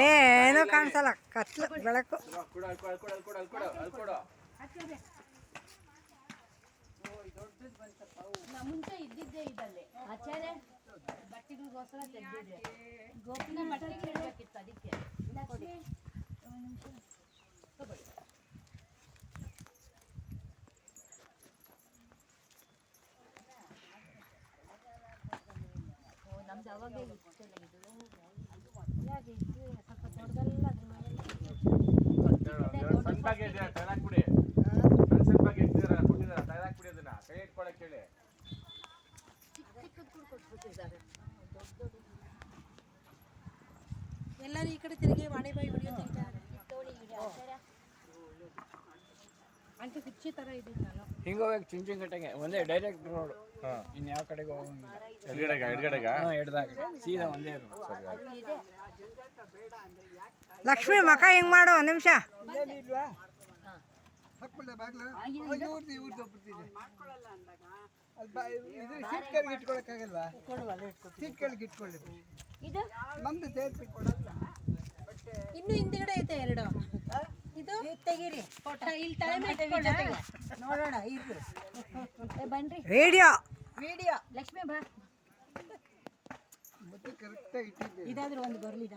ಏನೋ ಕಾಣಿಸಲ್ಲ ಕತ್ಲು ಬೆಳಕು. ಮುಂಚೆ ಇದ್ದಿದ್ದೆ ಇದಲ್ಲೇ ಆಚಾರ್ಯ ಬಟ್ಟೆಗಳಿಗೋಸ್ಕರ ತೆಗೆದಿದ್ದೆ. ಗೋಪಿನ ಬಟ್ಟೆ ಕೇಳಬೇಕಿತ್ತು ಅದಕ್ಕೆ. ನಮ್ದು ಅವಾಗೇ ಇಷ್ಟೆಲ್ಲ ಇದು ಯಾಕೆ ಇದು ಸ್ವಲ್ಪ ದೊಡ್ಡದೆಲ್ಲ ಅದ್ರ ಮೇಲೆ ಎಲ್ಲರೂ ಈ ಕಡೆ ತಿರುಗಿ ವಾಣಿ ಬಾಯಿ ವಿಡಿಯೋ ತೆಗಿತಾರೆ. ಅಂಟು ಕುಚ್ಚಿ ಥರ ಇದೆ. ನಾನು ಹಿಂಗೆ ಹೋಗಿ ಚಿಂಚಿಂಗಟ್ಟೆಗೆ ಒಂದೇ ಡೈರೆಕ್ಟ್ ರೋಡ್. ಇನ್ನು ಯಾವ ಕಡೆಗೆ ಎಡ್ದಾಗ ಸೀದಾ ಒಂದೇ ಲಕ್ಷ್ಮಿ ಮಕ ಹಿಂಗ್ ಮಾಡು ಒಂದ್ ನಿಮಿಷ. ಇನ್ನು ಹಿಂದ್ಗಡೆ ಐತೆ ಎರಡು. ಇದು ತೆಗೀರಿ ಇಲ್ಲಿ ತಲೆ ಮೇಲೆ ನೋಡೋಣ. ಇದು ಬನ್ರಿ ವಿಡಿಯೋ ಲಕ್ಷ್ಮಿ ಬಾ. ಇದಾದ್ರೂ ಒಂದು ಬರಲಿ.